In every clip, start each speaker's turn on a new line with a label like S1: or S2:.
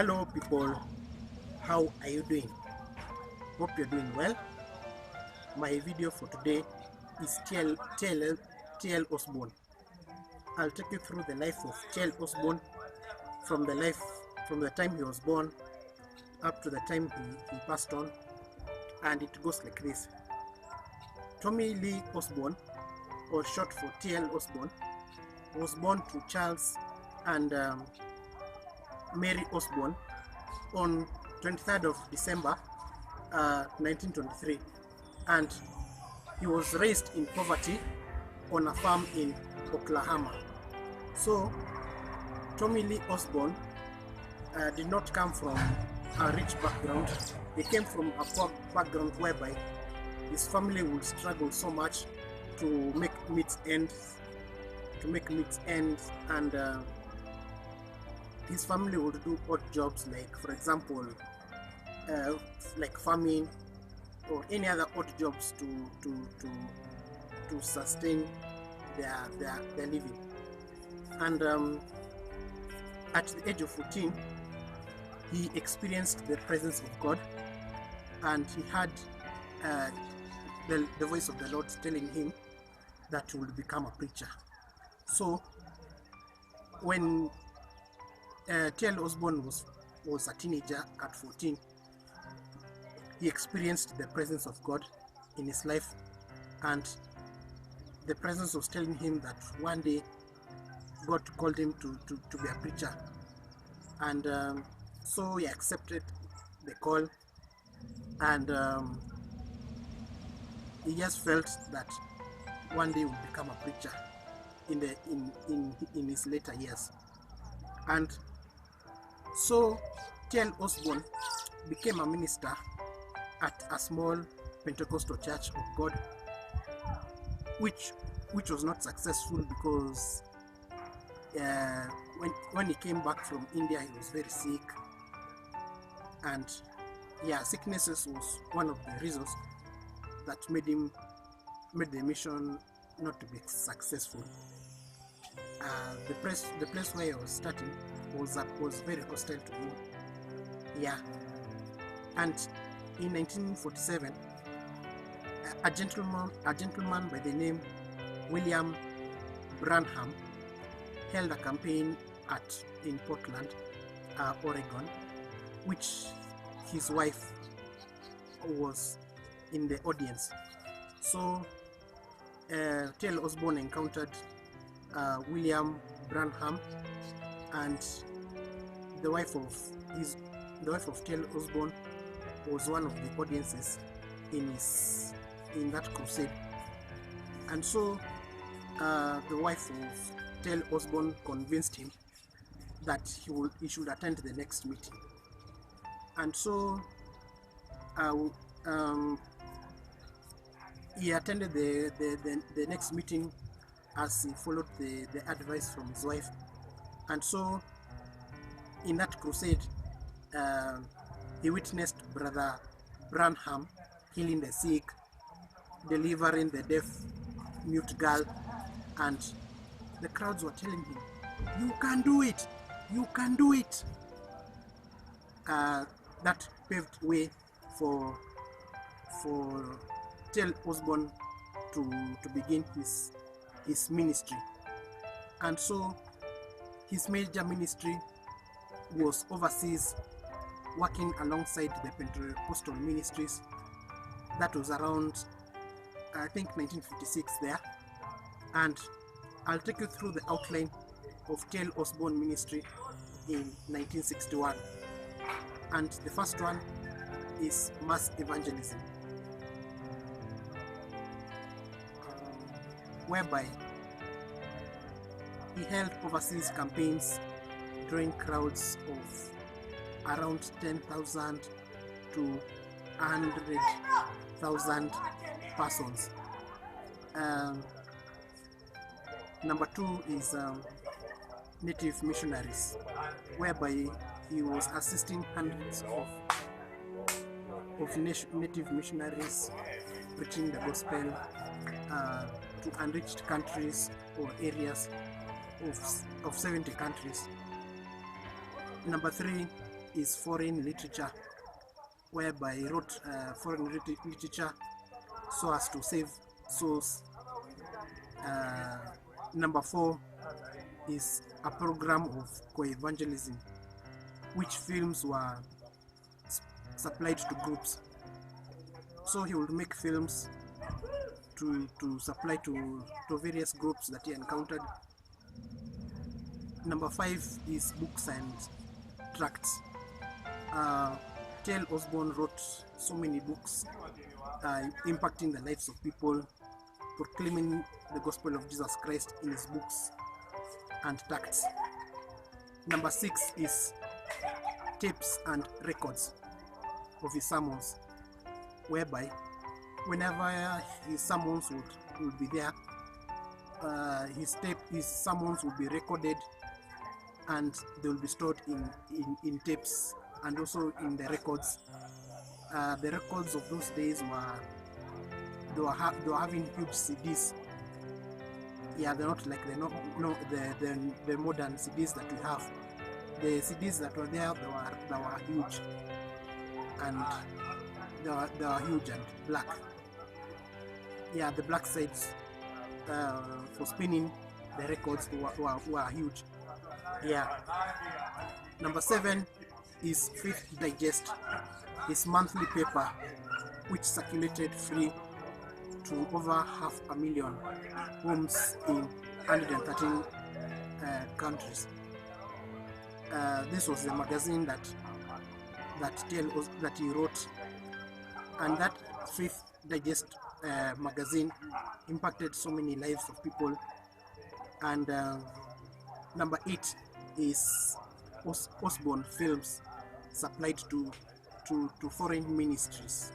S1: Hello people, how are you doing? Hope you're doing well. My video for today is T.L Osborn. I'll take you through the life of T.L Osborn from the time he was born up to the time he passed on, and it goes like this. Tommy Lee Osborn, or short for T.L Osborn, was born to Charles and Mary Osborn on 23rd of December 1923, and he was raised in poverty on a farm in Oklahoma. So Tommy Lee Osborn did not come from a rich background. He came from a poor background whereby his family would struggle so much to make meets ends, and his family would do odd jobs, like for example like farming or any other odd jobs to sustain their living. And at the age of 14 he experienced the presence of God, and he had the voice of the Lord telling him that he would become a preacher. So when T.L Osborn was a teenager at 14, he experienced the presence of God in his life, and the presence was telling him that one day God called him to be a preacher. And so he accepted the call, and he just felt that one day he would become a preacher in his later years. And so T.L Osborn became a minister at a small Pentecostal church of God, which was not successful because when he came back from India, he was very sick, and sicknesses was one of the reasons that made the mission not to be successful. The place where he was starting was very hostile to him. And in 1947, a gentleman by the name William Branham held a campaign in Portland, Oregon, which his wife was in the audience. So T.L Osborn encountered William Branham, and the wife of T.L Osborn was one of the audiences in that crusade. And so the wife of T.L Osborn convinced him that he should attend the next meeting. And so he attended the next meeting as he followed the advice from his wife. And so in that crusade, he witnessed Brother Branham healing the sick, delivering the deaf mute girl, and the crowds were telling him, "You can do it! You can do it!" That paved way for T.L Osborn to begin his ministry. And so his major ministry was overseas, working alongside the Pentecostal ministries. That was around, I think, 1956 there. And I'll take you through the outline of T.L Osborn ministry in 1961. And the first one is mass evangelism, whereby he held overseas campaigns, drawing crowds of around 10,000 to 100,000 persons. Number two is native missionaries, whereby he was assisting hundreds of native missionaries preaching the gospel to unreached countries or areas of 70 countries. Number three is foreign literature, whereby he wrote foreign literature so as to save souls. Number 4 is a program of co-evangelism, which films were supplied to groups. So he would make films to supply to various groups that he encountered. Number 5 is books and tracts. T.L Osborn wrote so many books impacting the lives of people, proclaiming the gospel of Jesus Christ in his books and tracts. Number 6 is tapes and records of his sermons, whereby whenever his sermons would be there, his sermons will be recorded, and they will be stored in tapes and also in the records. The records of those days they were having huge CDs. Yeah, they're not like the modern CDs that we have. The CDs that were there, they were huge, and they were huge and black. Yeah, the black sides for spinning the records were huge. Yeah. Number 7 is Fifth Digest, his monthly paper, which circulated free to over 500,000 homes in 113 countries. This was the magazine that he wrote, and that Fifth Digest magazine impacted so many lives of people. And number 8 is Osborn films supplied to foreign ministries,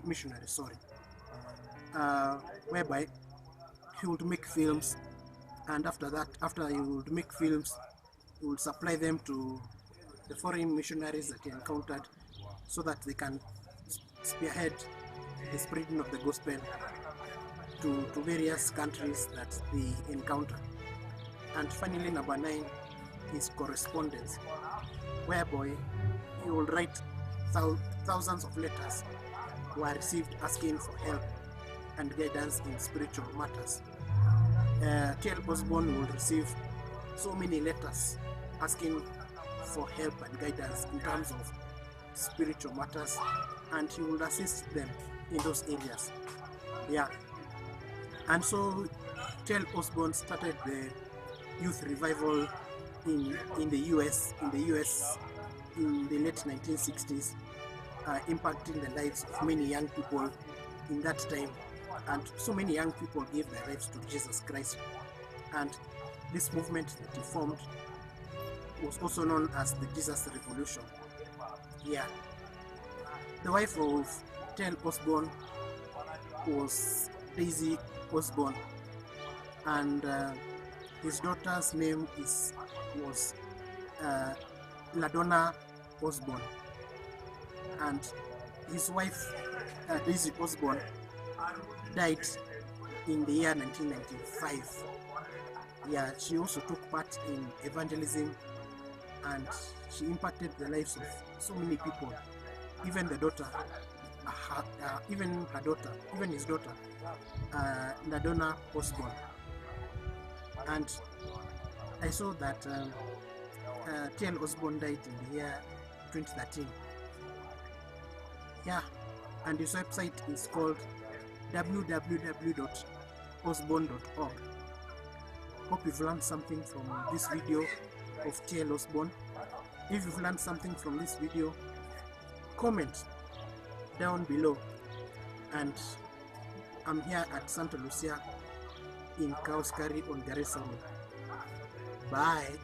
S1: missionaries, whereby he would make films, and after he would make films, he would supply them to the foreign missionaries that he encountered, so that they can spearhead the spreading of the gospel to various countries that they encounter. And finally, number 9 is Correspondence, whereby he will write thousands of letters were received asking for help and guidance in spiritual matters. T.L Osborn will receive so many letters asking for help and guidance in terms of spiritual matters, and he will assist them in those areas. Yeah. And so T.L Osborn started the youth revival in the US in the late 1960s, impacting the lives of many young people in that time, and so many young people gave their lives to Jesus Christ. And this movement that he formed was also known as the Jesus Revolution. Yeah. The wife of T.L Osborn was Daisy Osborn, and his daughter's name was LaDonna Osborn, and his wife Daisy Osborn died in the year 1995. Yeah, she also took part in evangelism, and she impacted the lives of so many people, even his daughter, LaDonna Osborn. And I saw that T.L Osborn died in the year 2013. Yeah, and his website is called www.osborn.org. Hope you've learned something from this video of T.L Osborn. If you've learned something from this video, comment down below. And I'm here at Santa Lucia in Kauskari on Garissa Road. Bye.